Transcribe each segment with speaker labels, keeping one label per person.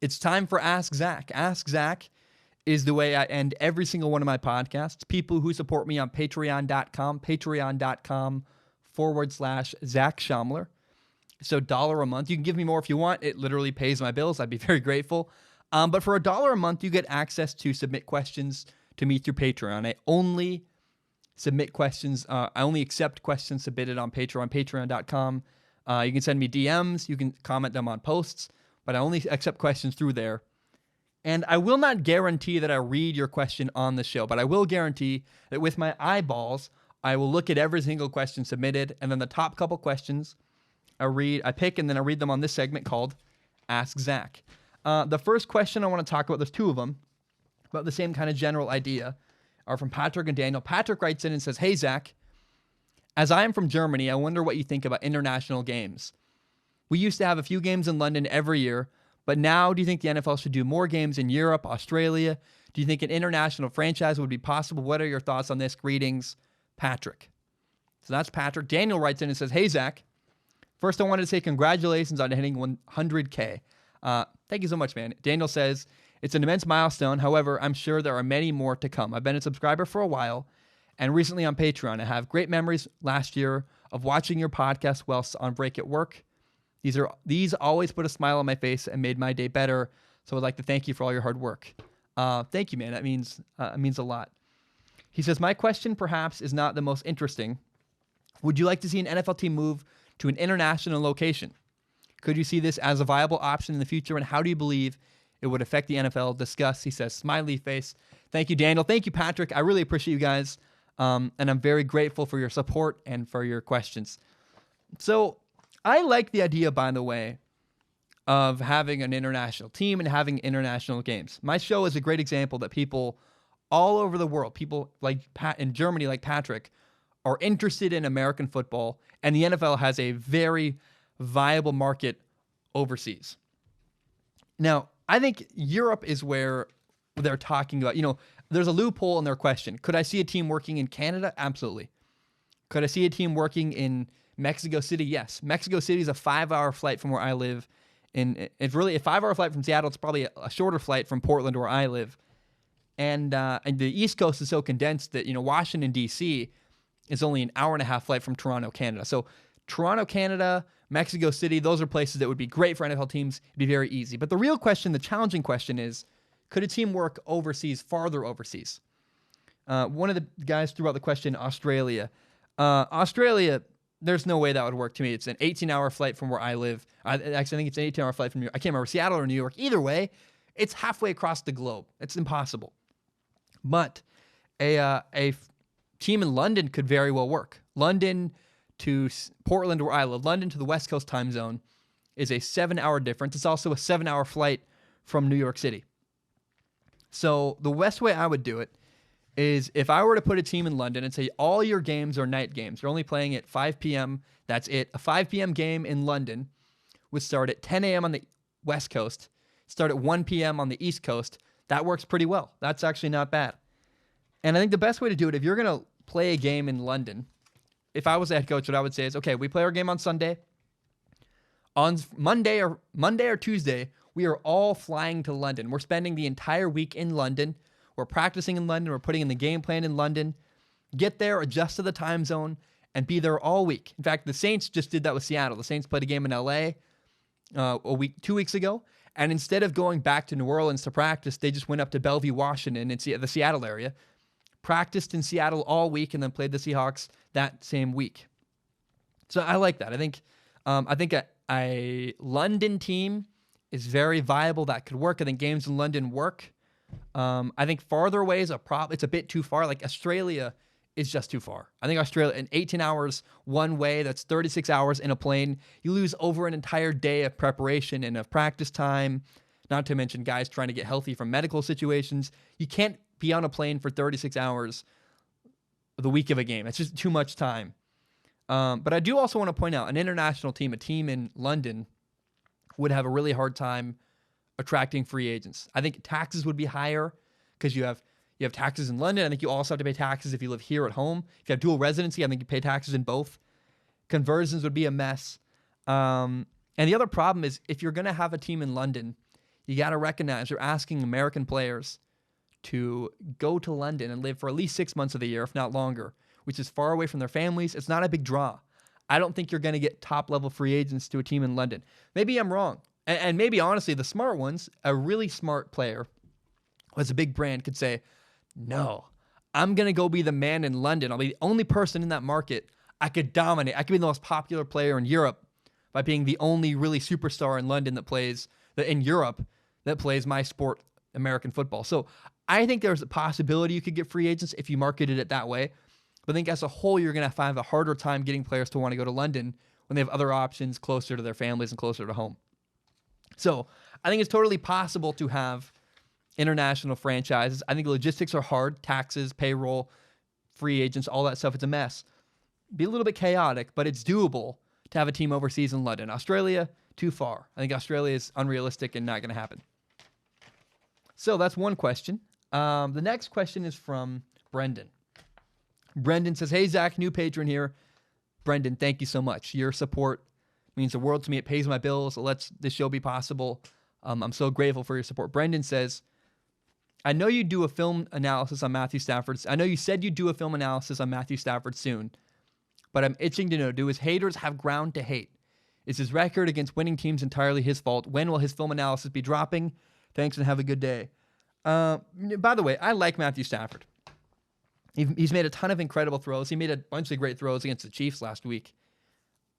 Speaker 1: It's time for Ask Zach. Ask Zach is the way I end every single one of my podcasts. People who support me on patreon.com/Zach Schaumler. So $1 a month. You can give me more if you want. It literally pays my bills. I'd be very grateful. But for $1 a month, you get access to submit questions to me through Patreon. I only submit questions. I only accept questions submitted on Patreon, patreon.com. You can send me DMs. You can comment them on posts. But I only accept questions through there. And I will not guarantee that I read your question on the show, but I will guarantee that with my eyeballs, I will look at every single question submitted, and then the top couple questions I pick, and then I read them on this segment called Ask Zach. The first question I want to talk about, there's two of them, about the same kind of general idea, are from Patrick and Daniel. Patrick writes in and says, "Hey, Zach, as I am from Germany, I wonder what you think about international games. We used to have a few games in London every year, but now do you think the NFL should do more games in Europe, Australia? Do you think an international franchise would be possible? What are your thoughts on this? Greetings, Patrick." So that's Patrick. Daniel writes in and says, "Hey, Zach, first I wanted to say congratulations on hitting 100K. Thank you so much, man." Daniel says, "It's an immense milestone. However, I'm sure there are many more to come. I've been a subscriber for a while, and recently on Patreon. I have great memories last year of watching your podcast whilst on break at work. These always put a smile on my face and made my day better. So I'd like to thank you for all your hard work." Thank you, man. That means a lot. He says, "My question perhaps is not the most interesting. Would you like to see an NFL team move to an international location? Could you see this as a viable option in the future? And how do you believe it would affect the NFL? Discuss." He says, smiley face. Thank you, Daniel. Thank you, Patrick. I really appreciate you guys. And I'm very grateful for your support and for your questions. So I like the idea, by the way, of having an international team and having international games. My show is a great example that people all over the world, people like in Germany, like Patrick, are interested in American football, and the NFL has a very viable market overseas. Now, I think Europe is where they're talking about, there's a loophole in their question. Could I see a team working in Canada? Absolutely. Could I see a team working in Mexico City? Yes. Mexico City is a 5-hour flight from where I live. And it's really a 5-hour flight from Seattle. It's probably a shorter flight from Portland, where I live. And the East Coast is so condensed that, Washington, D.C. is only an hour and a half flight from Toronto, Canada. So Toronto, Canada, Mexico City, those are places that would be great for NFL teams. It'd be very easy. But the real question, the challenging question is, could a team work overseas, farther overseas? One of the guys threw out the question, Australia. Australia, there's no way that would work to me. It's an 18-hour flight from where I live. I think it's an 18-hour flight from New York. I can't remember, Seattle or New York. Either way, it's halfway across the globe. It's impossible. But a team in London could very well work. London to Portland, where I live, London to the West Coast time zone is a 7-hour difference. It's also a 7-hour flight from New York City. So the best way I would do it is if I were to put a team in London and say all your games are night games, you're only playing at 5 p.m., that's it. A 5 p.m. game in London would start at 10 a.m. on the West Coast, start at 1 p.m. on the East Coast. That works pretty well. That's actually not bad. And I think the best way to do it, if you're going to play a game in London, if I was the head coach, what I would say is, okay, we play our game on Sunday. On Monday or Tuesday, we are all flying to London. We're spending the entire week in London. We're practicing in London. We're putting in the game plan in London. Get there, adjust to the time zone, and be there all week. In fact, the Saints just did that with Seattle. The Saints played a game in LA 2 weeks ago, and instead of going back to New Orleans to practice, they just went up to Bellevue, Washington, in the Seattle area, practiced in Seattle all week, and then played the Seahawks that same week. So I like that. I think a London team is very viable. That could work. I think games in London work. I think farther away is it's a bit too far. Like Australia is just too far. I think Australia, in 18 hours one way, that's 36 hours in a plane. You lose over an entire day of preparation and of practice time, not to mention guys trying to get healthy from medical situations. You can't be on a plane for 36 hours the week of a game. It's just too much time. But I do also want to point out an international team, a team in London, would have a really hard time attracting free agents. I think taxes would be higher because you have taxes in London. I think you also have to pay taxes if you live here at home. If you have dual residency, I think you pay taxes in both. Conversions would be a mess. And the other problem is if you're going to have a team in London, you got to recognize you're asking American players to go to London and live for at least 6 months of the year, if not longer, which is far away from their families. It's not a big draw. I don't think you're going to get top-level free agents to a team in London. Maybe I'm wrong. And maybe, honestly, the smart ones, a really smart player who has a big brand could say, no, I'm going to go be the man in London. I'll be the only person in that market. I could dominate. I could be the most popular player in Europe by being the only really superstar in London in Europe that plays my sport, American football. So I think there's a possibility you could get free agents if you marketed it that way. But I think as a whole, you're going to find a harder time getting players to want to go to London when they have other options closer to their families and closer to home. So I think it's totally possible to have international franchises. I think logistics are hard. Taxes, payroll, free agents, all that stuff. It's a mess. Be a little bit chaotic, but it's doable to have a team overseas in London. Australia, too far. I think Australia is unrealistic and not going to happen. So that's one question. The next question is from Brendan. Brendan says, hey, Zach, new patron here. Brendan, thank you so much. Your support means the world to me. It pays my bills. It lets this show be possible. I'm so grateful for your support. Brendan says, I know you do a film analysis on Matthew Stafford. I know you said you'd do a film analysis on Matthew Stafford soon, but I'm itching to know, do his haters have ground to hate? Is his record against winning teams entirely his fault? When will his film analysis be dropping? Thanks and have a good day. By the way, I like Matthew Stafford. He's made a ton of incredible throws. He made a bunch of great throws against the Chiefs last week.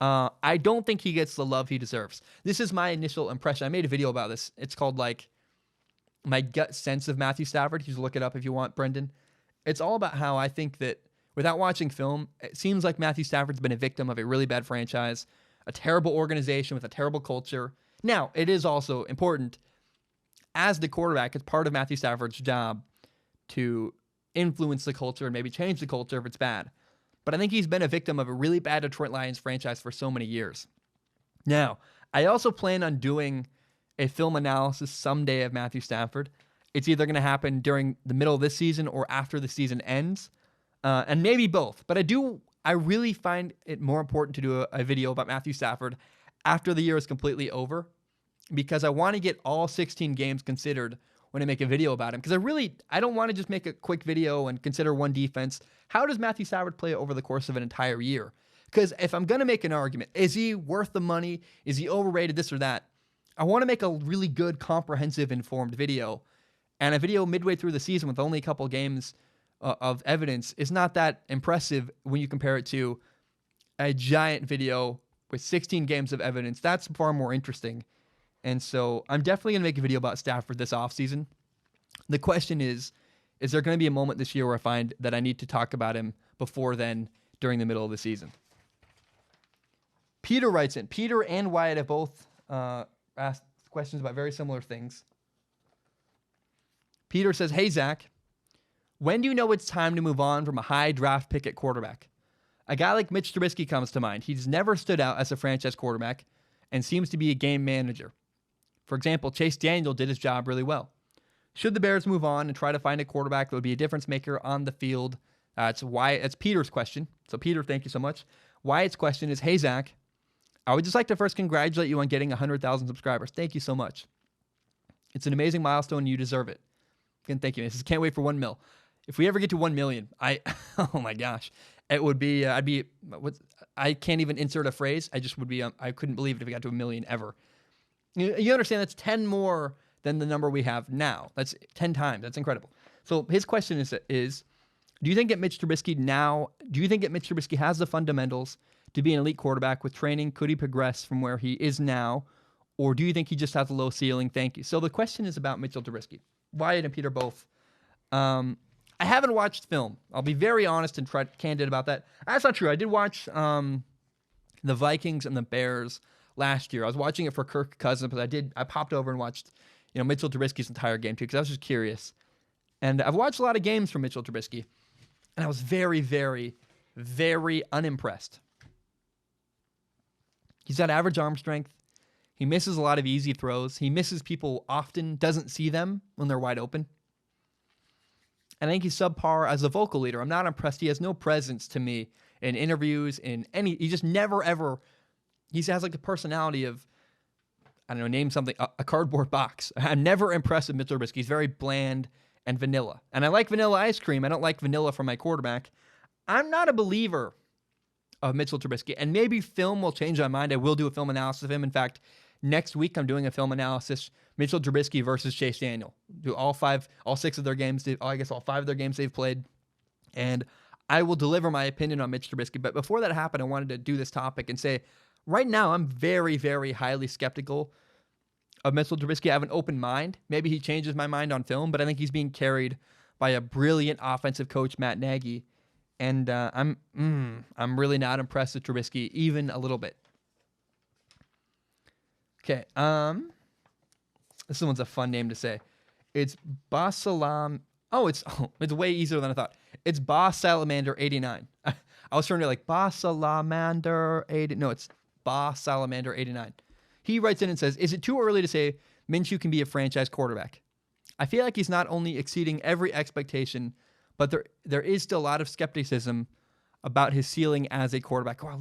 Speaker 1: I don't think he gets the love he deserves. This is my initial impression. I made a video about this. It's called, my gut sense of Matthew Stafford. You should look it up if you want, Brendan. It's all about how I think that without watching film, it seems like Matthew Stafford's been a victim of a really bad franchise, a terrible organization with a terrible culture. Now, it is also important, as the quarterback, it's part of Matthew Stafford's job to influence the culture and maybe change the culture if it's bad. But I think he's been a victim of a really bad Detroit Lions franchise for so many years. Now, I also plan on doing a film analysis someday of Matthew Stafford. It's either going to happen during the middle of this season or after the season ends, and maybe both. But I really find it more important to do a video about Matthew Stafford after the year is completely over, because I want to get all 16 games considered when I make a video about him. Because I don't want to just make a quick video and consider one defense. How does Matthew Stafford play over the course of an entire year? Because if I'm going to make an argument, is he worth the money? Is he overrated, this or that? I want to make a really good, comprehensive, informed video. And a video midway through the season with only a couple games of evidence is not that impressive when you compare it to a giant video with 16 games of evidence. That's far more interesting. And so I'm definitely going to make a video about Stafford this offseason. The question is there going to be a moment this year where I find that I need to talk about him before then, during the middle of the season? Peter writes in. Peter and Wyatt have both asked questions about very similar things. Peter says, hey, Zach, when do you know it's time to move on from a high draft pick at quarterback? A guy like Mitch Trubisky comes to mind. He's never stood out as a franchise quarterback and seems to be a game manager. For example, Chase Daniel did his job really well. Should the Bears move on and try to find a quarterback that would be a difference maker on the field? That's Peter's question. So, Peter, thank you so much. Wyatt's question is, hey, Zach, I would just like to first congratulate you on getting 100,000 subscribers. Thank you so much. It's an amazing milestone, and you deserve it. Again, thank you. Can't wait for 1 mil. If we ever get to 1 million, oh my gosh, it would be, I can't even insert a phrase. I couldn't believe it if we got to 1 million ever. You understand that's 10 more than the number we have now. That's 10 times. That's incredible. So his question is, do you think that Mitch Trubisky has the fundamentals to be an elite quarterback with training? Could he progress from where he is now? Or do you think he just has a low ceiling? Thank you. So the question is about Mitchell Trubisky. Wyatt and Peter both. I haven't watched film. I'll be very honest and candid about that. That's not true. I did watch the Vikings and the Bears last year. I was watching it for Kirk Cousins, but I popped over and watched Mitchell Trubisky's entire game too, because I was just curious. And I've watched a lot of games from Mitchell Trubisky, and I was very, very, very unimpressed. He's got average arm strength. He misses a lot of easy throws. He misses people often, doesn't see them when they're wide open. And I think he's subpar as a vocal leader. I'm not impressed. He has no presence to me in interviews, he just never, ever, he has like the personality of I don't know, name something, a cardboard box. I'm never impressed with Mitch Trubisky. He's very bland and vanilla. And I like vanilla ice cream. I don't like vanilla from my quarterback. I'm not a believer of Mitchell Trubisky. And maybe film will change my mind. I will do a film analysis of him. In fact, next week I'm doing a film analysis, Mitchell Trubisky versus Chase Daniel. Do all 6 of their games, I guess all 5 of their games they've played. And I will deliver my opinion on Mitch Trubisky. But before that happened, I wanted to do this topic and say, right now I'm very, very highly skeptical of Mitchell Trubisky. I have an open mind. Maybe he changes my mind on film, but I think he's being carried by a brilliant offensive coach, Matt Nagy. And I'm really not impressed with Trubisky, even a little bit. Okay, this one's a fun name to say. It's Basalam. It's way easier than I thought. It's Ba Salamander 89. I was trying to like Ba Salamander 80. No, it's Ba Salamander 89. He writes in and says, "Is it too early to say Minshew can be a franchise quarterback? I feel like he's not only exceeding every expectation, but there is still a lot of skepticism about his ceiling as a quarterback." Wow,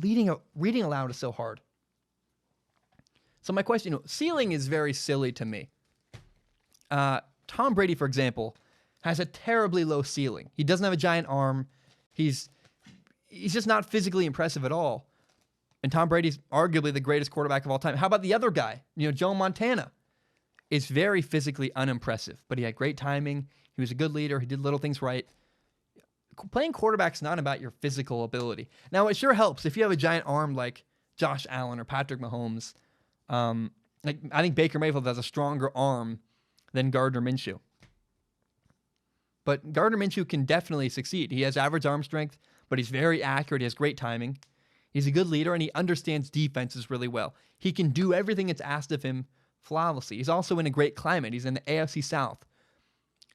Speaker 1: reading aloud is so hard. So my question, ceiling is very silly to me. Tom Brady, for example, has a terribly low ceiling. He doesn't have a giant arm. He's just not physically impressive at all. And Tom Brady's arguably the greatest quarterback of all time. How about the other guy? Joe Montana is very physically unimpressive, but he had great timing. He was a good leader. He did little things right. Playing quarterback's not about your physical ability. Now, it sure helps if you have a giant arm like Josh Allen or Patrick Mahomes. I think Baker Mayfield has a stronger arm than Gardner Minshew. But Gardner Minshew can definitely succeed. He has average arm strength, but he's very accurate. He has great timing. He's a good leader, and he understands defenses really well. He can do everything that's asked of him flawlessly. He's also in a great climate. He's in the AFC South.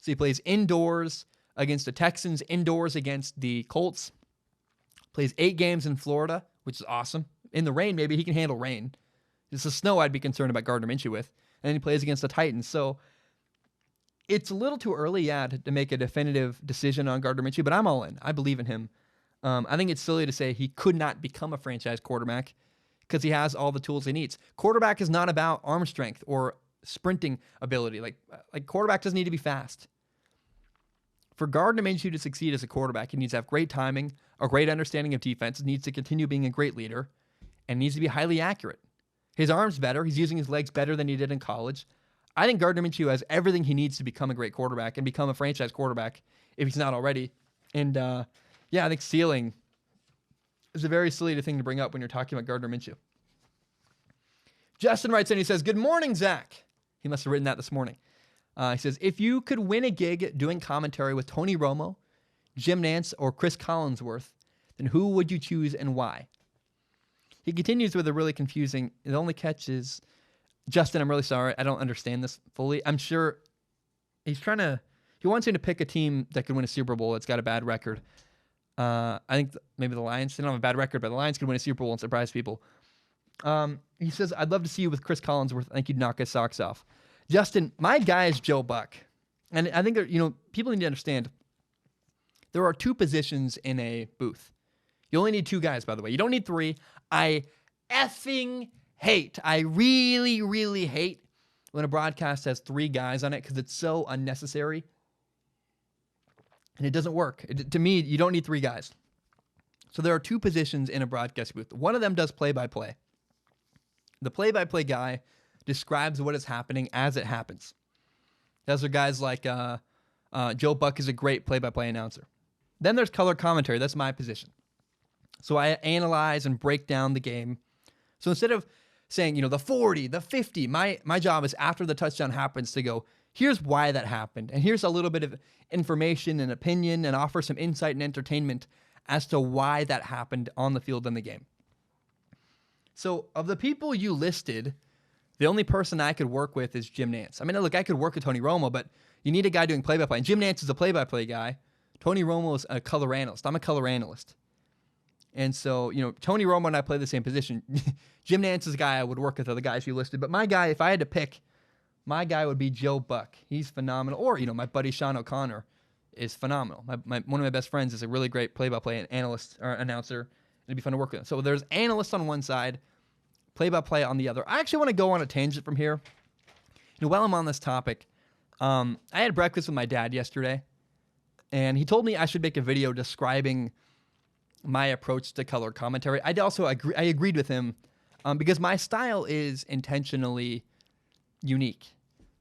Speaker 1: So he plays indoors against the Texans, indoors against the Colts. Plays 8 games in Florida, which is awesome. In the rain, maybe he can handle rain. It's the snow I'd be concerned about Gardner Minshew with. And then he plays against the Titans. So it's a little too early, to make a definitive decision on Gardner Minshew, but I'm all in. I believe in him. I think it's silly to say he could not become a franchise quarterback because he has all the tools he needs. Quarterback is not about arm strength or sprinting ability. Like quarterback doesn't need to be fast. For Gardner Minshew to succeed as a quarterback, he needs to have great timing, a great understanding of defense, needs to continue being a great leader, and needs to be highly accurate. His arm's better. He's using his legs better than he did in college. I think Gardner Minshew has everything he needs to become a great quarterback and become a franchise quarterback if he's not already. And I think ceiling is a very silly thing to bring up when you're talking about Gardner Minshew. Justin writes in, he says, "Good morning, Zach." He must have written that this morning. He says, "If you could win a gig doing commentary with Tony Romo, Jim Nantz, or Chris Collinsworth, then who would you choose and why?" He continues with a really confusing, the only catch is, Justin, I'm really sorry. I don't understand this fully. I'm sure he wants him to pick a team that could win a Super Bowl that's got a bad record. I think maybe the Lions, they don't have a bad record, but the Lions could win a Super Bowl and surprise people. He says, "I'd love to see you with Chris Collinsworth. I think you'd knock his socks off." Justin, my guy is Joe Buck. And I think, people need to understand there are 2 positions in a booth. You only need 2 guys, by the way. You don't need 3. I really, really hate when a broadcast has 3 guys on it because it's so unnecessary. And it doesn't work. To me, you don't need 3 guys. So there are 2 positions in a broadcast booth. One of them does play-by-play. The play-by-play guy describes what is happening as it happens. Those are guys like Joe Buck is a great play-by-play announcer. Then there's color commentary. That's my position. So I analyze and break down the game. So instead of saying, the 40, the 50, my job is after the touchdown happens to go, here's why that happened. And here's a little bit of information and opinion and offer some insight and entertainment as to why that happened on the field in the game. So of the people you listed, the only person I could work with is Jim Nantz. I mean, look, I could work with Tony Romo, but you need a guy doing play-by-play. And Jim Nantz is a play-by-play guy. Tony Romo is a color analyst. I'm a color analyst. And so, Tony Romo and I play the same position. Jim Nantz is a guy I would work with, other guys you listed. But my guy, if I had to pick, my guy would be Joe Buck. He's phenomenal. Or, my buddy Sean O'Connor is phenomenal. One of my best friends is a really great play-by-play analyst or announcer. It'd be fun to work with him. So there's analysts on one side, play-by-play on the other. I actually want to go on a tangent from here. While I'm on this topic, I had breakfast with my dad yesterday, and he told me I should make a video describing my approach to color commentary. I agreed with him because my style is intentionally unique.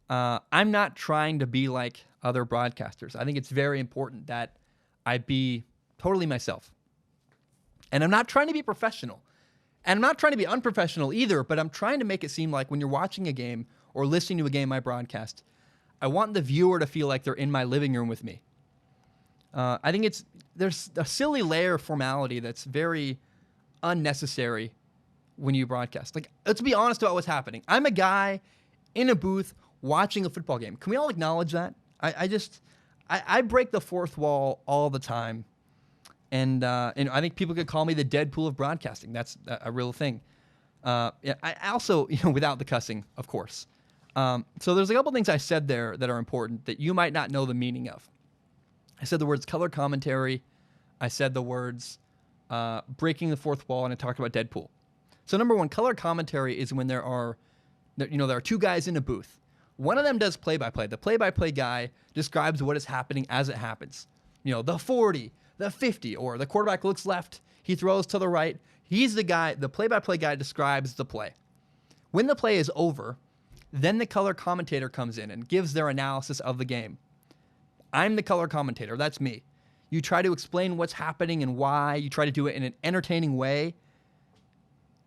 Speaker 1: I'm not trying to be like other broadcasters. I think it's very important that I be totally myself. And I'm not trying to be professional. And I'm not trying to be unprofessional either, but I'm trying to make it seem like when you're watching a game or listening to a game I broadcast, I want the viewer to feel like they're in my living room with me. I think there's a silly layer of formality that's very unnecessary when you broadcast. Like, let's be honest about what's happening. I'm a guy in a booth watching a football game. Can we all acknowledge that? I break the fourth wall all the time. And I think people could call me the Deadpool of broadcasting. That's a real thing. I also, without the cussing, of course. So there's a couple things I said there that are important that you might not know the meaning of. I said the words color commentary. I said the words breaking the fourth wall, and I talked about Deadpool. So number one, color commentary is when there are two guys in a booth. One of them does play-by-play. The play-by-play guy describes what is happening as it happens. The 40, the 50, or the quarterback looks left, he throws to the right. He's the guy, the play-by-play guy describes the play. When the play is over, then the color commentator comes in and gives their analysis of the game. I'm the color commentator. That's me. You try to explain what's happening and why. You try to do it in an entertaining way.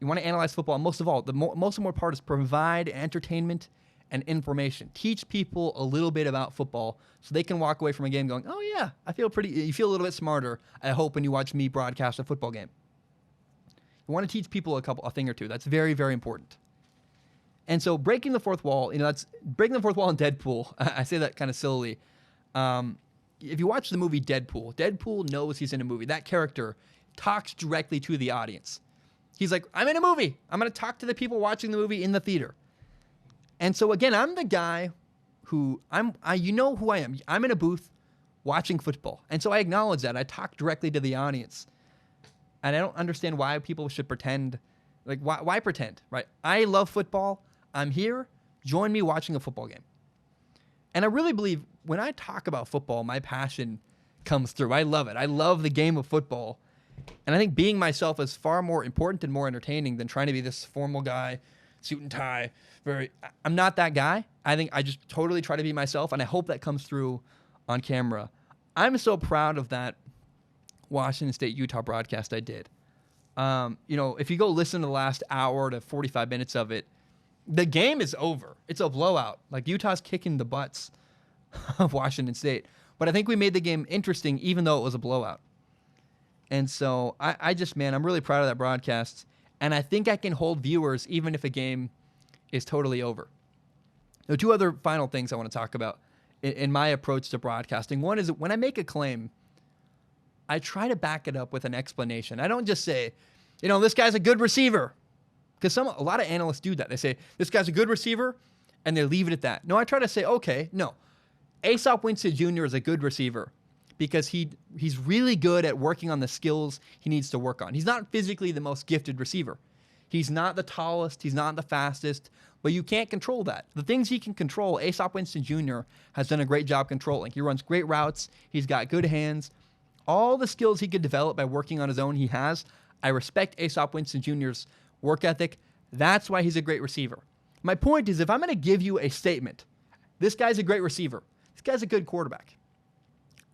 Speaker 1: You want to analyze football. Most of all, the most important part is provide entertainment and information. Teach people a little bit about football so they can walk away from a game going, oh yeah, you feel a little bit smarter, I hope, when you watch me broadcast a football game. You want to teach people a thing or two. That's very, very important. And so breaking the fourth wall, that's breaking the fourth wall in Deadpool. I say that kind of sillily. If you watch the movie Deadpool knows he's in a movie. That character talks directly to the audience. He's like, I'm in a movie. I'm going to talk to the people watching the movie in the theater. And so again, I'm the guy who you know who I am. I'm in a booth watching football. And so I acknowledge that. I talk directly to the audience. And I don't understand why people should pretend. Like, why pretend, right? I love football. I'm here. Join me watching a football game. And I really believe when I talk about football, my passion comes through. I love it. I love the game of football. And I think being myself is far more important and more entertaining than trying to be this formal guy, suit and tie. I'm not that guy. I think I just totally try to be myself, and I hope that comes through on camera. I'm so proud of that Washington State-Utah broadcast I did. If you go listen to the last hour to 45 minutes of it, the game is over. It's a blowout. Like, Utah's kicking the butts of Washington State. But I think we made the game interesting even though it was a blowout. And so I'm really proud of that broadcast. And I think I can hold viewers even if a game is totally over. There are two other final things I want to talk about in my approach to broadcasting. One is that when I make a claim, I try to back it up with an explanation. I don't just say, this guy's a good receiver. Because a lot of analysts do that. They say, this guy's a good receiver, and they leave it at that. No, I try to say, okay, no. Aesop Winston Jr. is a good receiver because he's really good at working on the skills he needs to work on. He's not physically the most gifted receiver. He's not the tallest. He's not the fastest. But you can't control that. The things he can control, Aesop Winston Jr. has done a great job controlling. He runs great routes. He's got good hands. All the skills he could develop by working on his own, he has. I respect Aesop Winston Jr.'s work ethic. That's why he's a great receiver. My point is, if I'm going to give you a statement, this guy's a great receiver, this guy's a good quarterback,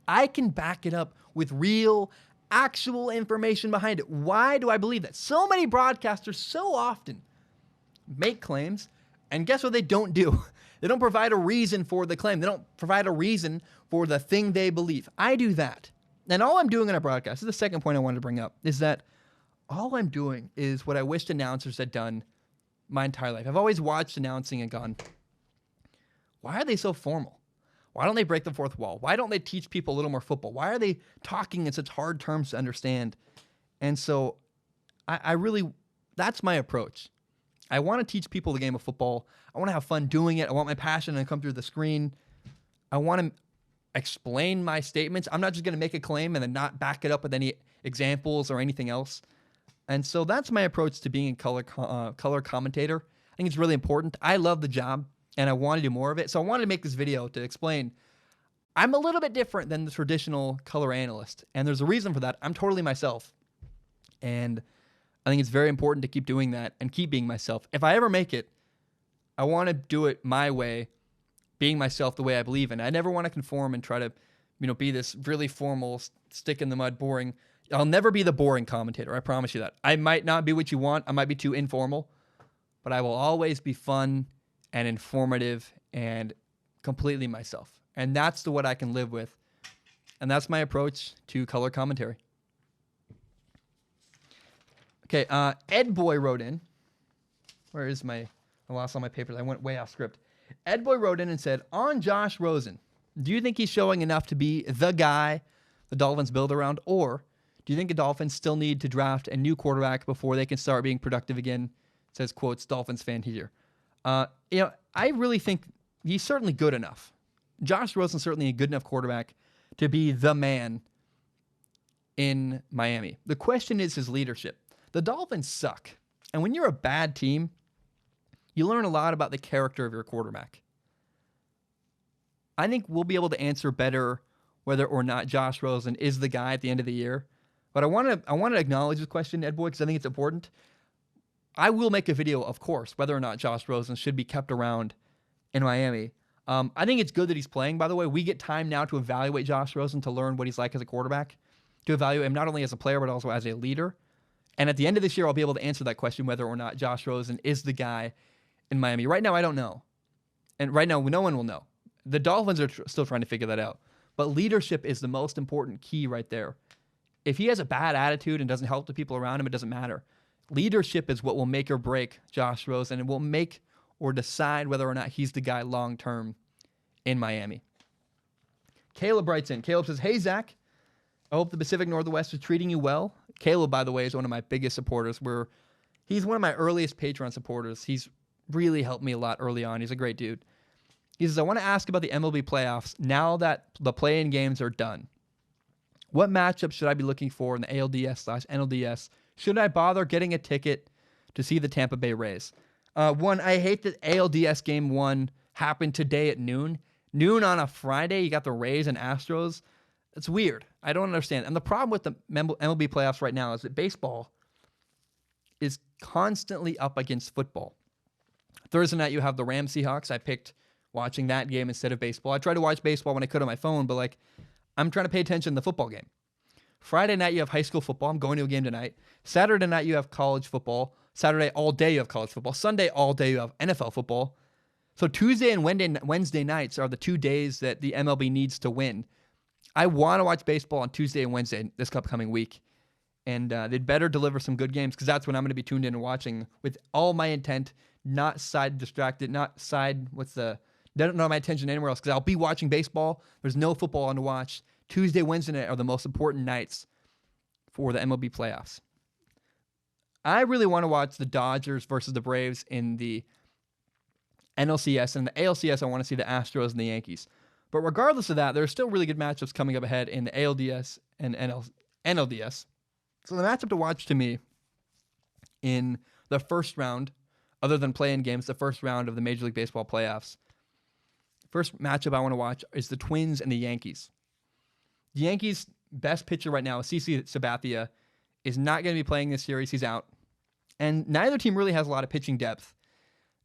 Speaker 1: I can back it up with real, actual information behind it. Why do I believe that? So many broadcasters so often make claims, and guess what they don't do? They don't provide a reason for the claim. They don't provide a reason for the thing they believe. I do that. And all I'm doing in a broadcast, this is the second point I wanted to bring up, is that all I'm doing is what I wished announcers had done my entire life. I've always watched announcing and gone, why are they so formal? Why don't they break the fourth wall? Why don't they teach people a little more football? Why are they talking in such hard terms to understand? And so that's my approach. I want to teach people the game of football. I want to have fun doing it. I want my passion to come through the screen. I want to explain my statements. I'm not just going to make a claim and then not back it up with any examples or anything else. And so that's my approach to being a color commentator. I think it's really important. I love the job, and I want to do more of it. So I wanted to make this video to explain I'm a little bit different than the traditional color analyst, and there's a reason for that. I'm totally myself, and I think it's very important to keep doing that and keep being myself. If I ever make it, I want to do it my way, being myself the way I believe in. I never want to conform and try to, be this really formal, stick in the mud, boring. I'll never be the boring commentator. I promise you that. I might not be what you want. I might be too informal, but I will always be fun and informative and completely myself. And that's what I can live with. And that's my approach to color commentary. Okay, Ed Boy wrote in. Where is I lost all my papers. I went way off script. Ed Boy wrote in and said, on Josh Rosen, do you think he's showing enough to be the guy the Dolphins build around? Or do you think the Dolphins still need to draft a new quarterback before they can start being productive again? Says, quotes, Dolphins fan here. I really think he's certainly good enough. Josh Rosen's certainly a good enough quarterback to be the man in Miami. The question is his leadership. The Dolphins suck. And when you're a bad team, you learn a lot about the character of your quarterback. I think we'll be able to answer better whether or not Josh Rosen is the guy at the end of the year. But I want to acknowledge this question, Ed Boy, because I think it's important. I will make a video, of course, whether or not Josh Rosen should be kept around in Miami. I think it's good that he's playing, by the way. We get time now to evaluate Josh Rosen, to learn what he's like as a quarterback, to evaluate him not only as a player, but also as a leader. And at the end of this year, I'll be able to answer that question, whether or not Josh Rosen is the guy in Miami. Right now, I don't know. And right now, no one will know. The Dolphins are still trying to figure that out. But leadership is the most important key right there. If he has a bad attitude and doesn't help the people around him, it doesn't matter. Leadership is what will make or break Josh Rosen, and will make or decide whether or not he's the guy long-term in Miami. Caleb writes in. Caleb says, hey, Zach, I hope the Pacific Northwest is treating you well. Caleb, by the way, is one of my biggest supporters. He's one of my earliest Patreon supporters. He's really helped me a lot early on. He's a great dude. He says, I want to ask about the MLB playoffs now that the play-in games are done. What matchup should I be looking for in the ALDS/NLDS? Should I bother getting a ticket to see the Tampa Bay Rays? One, I hate that ALDS Game 1 happened today at noon. Noon on a Friday, you got the Rays and Astros. It's weird. I don't understand. And the problem with the MLB playoffs right now is that baseball is constantly up against football. Thursday night, you have the Rams Seahawks. I picked watching that game instead of baseball. I tried to watch baseball when I could on my phone, but I'm trying to pay attention to the football game. Friday night, you have high school football. I'm going to a game tonight. Saturday night, you have college football. Saturday, all day, you have college football. Sunday, all day, you have NFL football. So Tuesday and Wednesday nights are the 2 days that the MLB needs to win. I want to watch baseball on Tuesday and Wednesday this upcoming week. And they'd better deliver some good games, because that's when I'm going to be tuned in and watching with all my intent, not side distracted, don't know my attention anywhere else, because I'll be watching baseball. There's no football on to watch. Tuesday, Wednesday night are the most important nights for the MLB playoffs. I really want to watch the Dodgers versus the Braves in the NLCS, and the ALCS, I want to see the Astros and the Yankees. But regardless of that, there are still really good matchups coming up ahead in the ALDS and NLDS. So the matchup to watch to me in the first round, other than play-in games, the first round of the Major League Baseball playoffs, first matchup I want to watch is the Twins and the Yankees. The Yankees' best pitcher right now, CC Sabathia, is not going to be playing this series. He's out. And neither team really has a lot of pitching depth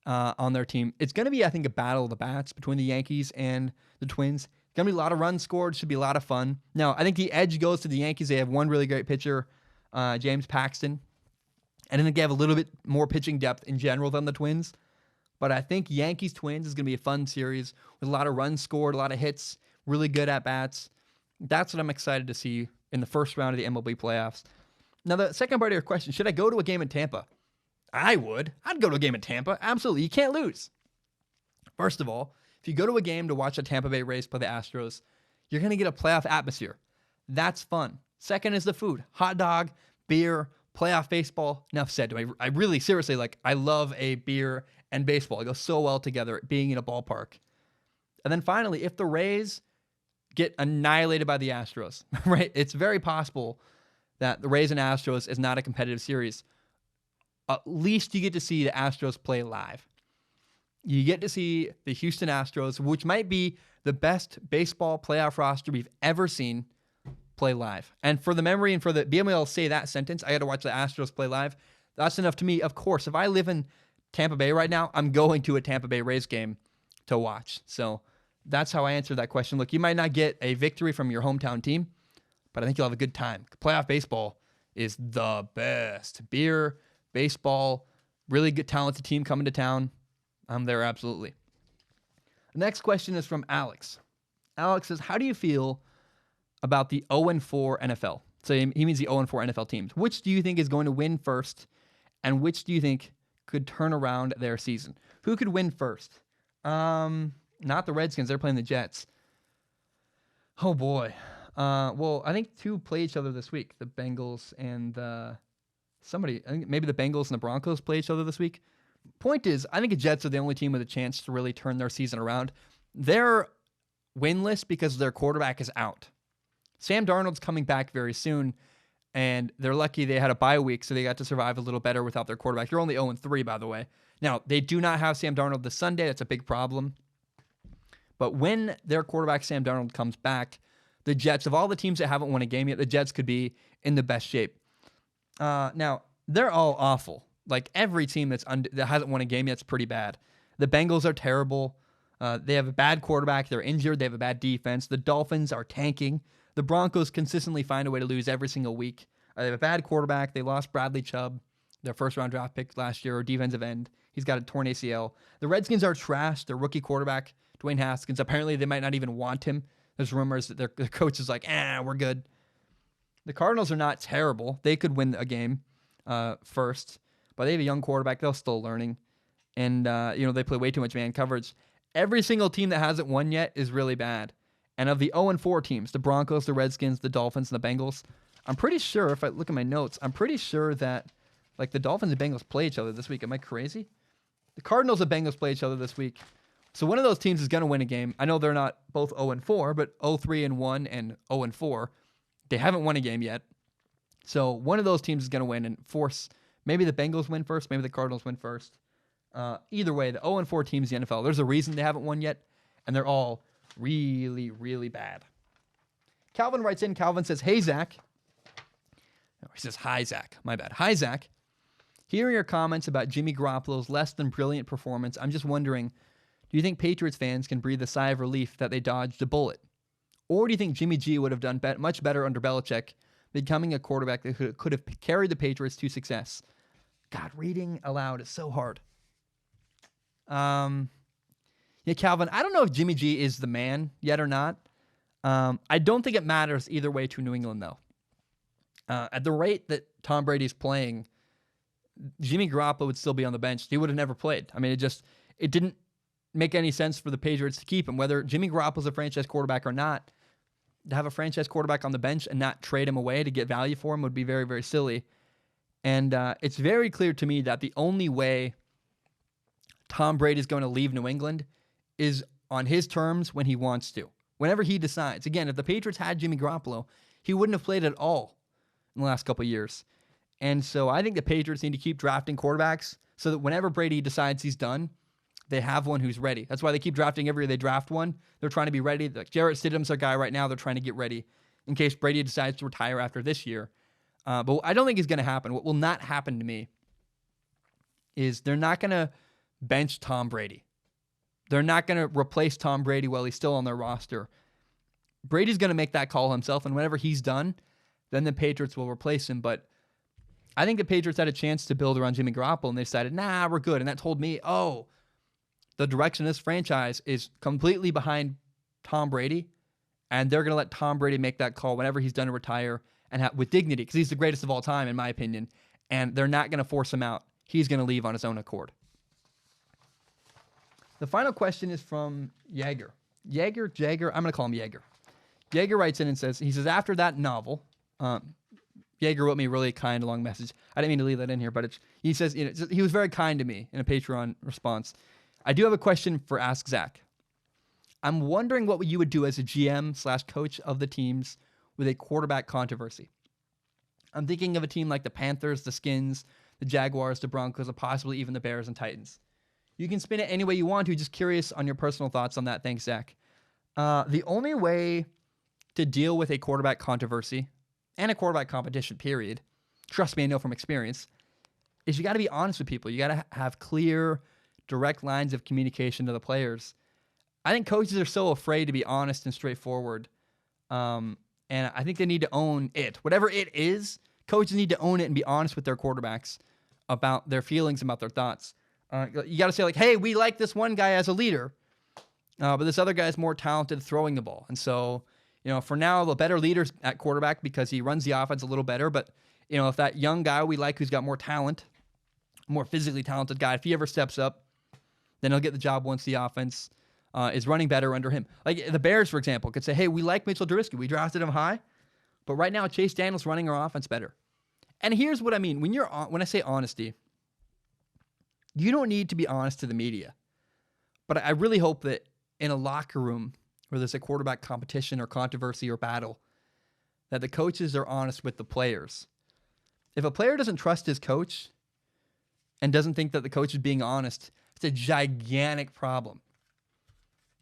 Speaker 1: on their team. It's going to be, I think, a battle of the bats between the Yankees and the Twins. It's going to be a lot of runs scored. Should be a lot of fun. Now, I think the edge goes to the Yankees. They have one really great pitcher, James Paxton. And I think they have a little bit more pitching depth in general than the Twins. But I think Yankees-Twins is going to be a fun series with a lot of runs scored, a lot of hits, really good at-bats. That's what I'm excited to see in the first round of the MLB playoffs. Now, the second part of your question, should I go to a game in Tampa? I would. I'd go to a game in Tampa. Absolutely. You can't lose. First of all, if you go to a game to watch the Tampa Bay Rays play the Astros, you're going to get a playoff atmosphere. That's fun. Second is the food. Hot dog, beer, playoff baseball. Enough said. I really, seriously, I love a beer and baseball. It goes so well together, being in a ballpark. And then finally, if the Rays get annihilated by the Astros, right? It's very possible that the Rays and Astros is not a competitive series, at least you get to see the Astros play live. You get to see the Houston Astros, which might be the best baseball playoff roster we've ever seen, play live. And for the memory and for the being able to say that sentence, I got to watch the Astros play live. That's enough to me. Of course, if I live in Tampa Bay right now, I'm going to a Tampa Bay Rays game to watch. So that's how I answer that question. Look, you might not get a victory from your hometown team, but I think you'll have a good time. Playoff baseball is the best. Beer, baseball, really good, talented team coming to town. I'm there absolutely. The next question is from Alex. Alex says, how do you feel about the 0-4 NFL? So he means the 0-4 NFL teams. Which do you think is going to win first, and which do you think could turn around their season? Who could win first? Not the Redskins. They're playing the Jets. Oh, boy. Well, I think two play each other this week. The Bengals and somebody. I think maybe the Bengals and the Broncos play each other this week. Point is, I think the Jets are the only team with a chance to really turn their season around. They're winless because their quarterback is out. Sam Darnold's coming back very soon, and they're lucky they had a bye week, so they got to survive a little better without their quarterback. They're only 0-3, by the way. Now, they do not have Sam Darnold this Sunday. That's a big problem. But when their quarterback, Sam Darnold, comes back, the Jets, of all the teams that haven't won a game yet, the Jets could be in the best shape. Now, they're all awful. Like, every team that hasn't won a game yet is pretty bad. The Bengals are terrible. They have a bad quarterback. They're injured. They have a bad defense. The Dolphins are tanking. The Broncos consistently find a way to lose every single week. They have a bad quarterback. They lost Bradley Chubb, their first-round draft pick last year, or defensive end. He's got a torn ACL. The Redskins are trash. Their rookie quarterback, Dwayne Haskins, apparently they might not even want him. There's rumors that their coach is like, we're good. The Cardinals are not terrible. They could win a game first, but they have a young quarterback. They're still learning. And, they play way too much man coverage. Every single team that hasn't won yet is really bad. And of the 0-4 teams, the Broncos, the Redskins, the Dolphins, and the Bengals, I'm pretty sure, if I look at my notes, I'm pretty sure that the Dolphins and Bengals play each other this week. Am I crazy? The Cardinals and Bengals play each other this week. So one of those teams is going to win a game. I know they're not both 0-4, but 0-3-1 and 0-4. They haven't won a game yet. So one of those teams is going to win and force, maybe the Bengals win first, maybe the Cardinals win first. Either way, the 0-4 teams in the NFL, there's a reason they haven't won yet, and they're all really, really bad. Calvin writes in. Calvin says, hey, Zach. No, he says, hi, Zach. My bad. Hi, Zach. Hearing your comments about Jimmy Garoppolo's less than brilliant performance, I'm just wondering, do you think Patriots fans can breathe a sigh of relief that they dodged a bullet? Or do you think Jimmy G would have done much better under Belichick, becoming a quarterback that could have carried the Patriots to success? God, reading aloud is so hard. Yeah, Calvin, I don't know if Jimmy G is the man yet or not. I don't think it matters either way to New England, though. At the rate that Tom Brady's playing, Jimmy Garoppolo would still be on the bench. He would have never played. I mean, it didn't make any sense for the Patriots to keep him. Whether Jimmy Garoppolo's a franchise quarterback or not, to have a franchise quarterback on the bench and not trade him away to get value for him would be very, very silly. And it's very clear to me that the only way Tom Brady is going to leave New England is on his terms when he wants to. Whenever he decides. Again, if the Patriots had Jimmy Garoppolo, he wouldn't have played at all in the last couple of years. And so I think the Patriots need to keep drafting quarterbacks so that whenever Brady decides he's done, they have one who's ready. That's why they keep drafting every year they draft one. They're trying to be ready. Like Jarrett Stidham's their guy right now. They're trying to get ready in case Brady decides to retire after this year. But I don't think it's going to happen. What will not happen to me is they're not going to bench Tom Brady. They're not going to replace Tom Brady while he's still on their roster. Brady's going to make that call himself, and whenever he's done, then the Patriots will replace him. But I think the Patriots had a chance to build around Jimmy Garoppolo, and they decided, nah, we're good. And that told me, the direction of this franchise is completely behind Tom Brady, and they're going to let Tom Brady make that call whenever he's done to retire and with dignity, because he's the greatest of all time, in my opinion, and they're not going to force him out. He's going to leave on his own accord. The final question is from Jaeger. Jaeger, I'm going to call him Jaeger. Jaeger writes in and says, after that novel, Jaeger wrote me a really kind, long message. I didn't mean to leave that in here, but he says, he was very kind to me in a Patreon response. I do have a question for Ask Zach. I'm wondering what you would do as a GM/coach of the teams with a quarterback controversy. I'm thinking of a team like the Panthers, the Skins, the Jaguars, the Broncos, and possibly even the Bears and Titans. You can spin it any way you want to. Just curious on your personal thoughts on that. Thanks, Zach. The only way to deal with a quarterback controversy and a quarterback competition, period, trust me, I know from experience, is you got to be honest with people. You got to have clear, direct lines of communication to the players. I think coaches are so afraid to be honest and straightforward. And I think they need to own it. Whatever it is, coaches need to own it and be honest with their quarterbacks about their feelings, about their thoughts. You got to say, like, hey, we like this one guy as a leader, but this other guy is more talented throwing the ball. And so, for now, the better leader's at quarterback because he runs the offense a little better. But, if that young guy we like who's got more talent, more physically talented guy, if he ever steps up, then he'll get the job once the offense is running better under him. Like the Bears, for example, could say, hey, we like Mitch Trubisky. We drafted him high, but right now Chase Daniel's running our offense better. And here's what I mean. When I say honesty, you don't need to be honest to the media. But I really hope that in a locker room where there's a quarterback competition or controversy or battle, that the coaches are honest with the players. If a player doesn't trust his coach and doesn't think that the coach is being honest, it's a gigantic problem.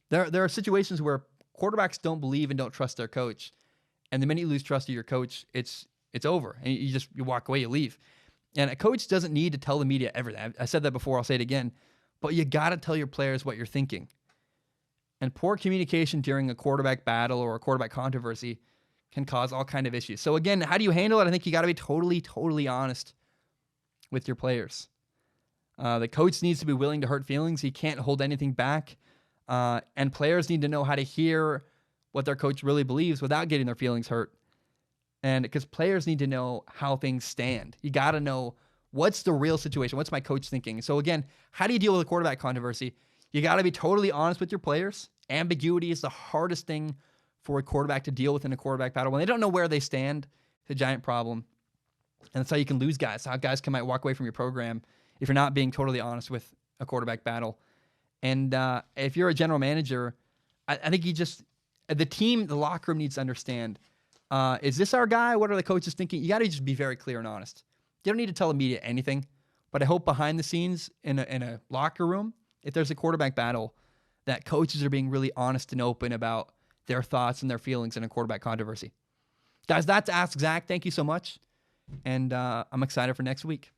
Speaker 1: There are situations where quarterbacks don't believe and don't trust their coach. And the minute you lose trust of your coach, it's over. And you walk away, you leave. And a coach doesn't need to tell the media everything. I said that before, I'll say it again. But you got to tell your players what you're thinking. And poor communication during a quarterback battle or a quarterback controversy can cause all kind of issues. So again, how do you handle it? I think you got to be totally, totally honest with your players. The coach needs to be willing to hurt feelings. He can't hold anything back. And players need to know how to hear what their coach really believes without getting their feelings hurt. And because players need to know how things stand. You got to know what's the real situation. What's my coach thinking? So again, how do you deal with a quarterback controversy? You got to be totally honest with your players. Ambiguity is the hardest thing for a quarterback to deal with in a quarterback battle. When they don't know where they stand, it's a giant problem. And that's how you can lose guys. How guys might walk away from your program if you're not being totally honest with a quarterback battle. And if you're a general manager, I think the team, the locker room needs to understand, is this our guy? What are the coaches thinking? You got to just be very clear and honest. You don't need to tell the media anything, but I hope behind the scenes in a locker room, if there's a quarterback battle, that coaches are being really honest and open about their thoughts and their feelings in a quarterback controversy. Guys, that's Ask Zach. Thank you so much. And I'm excited for next week.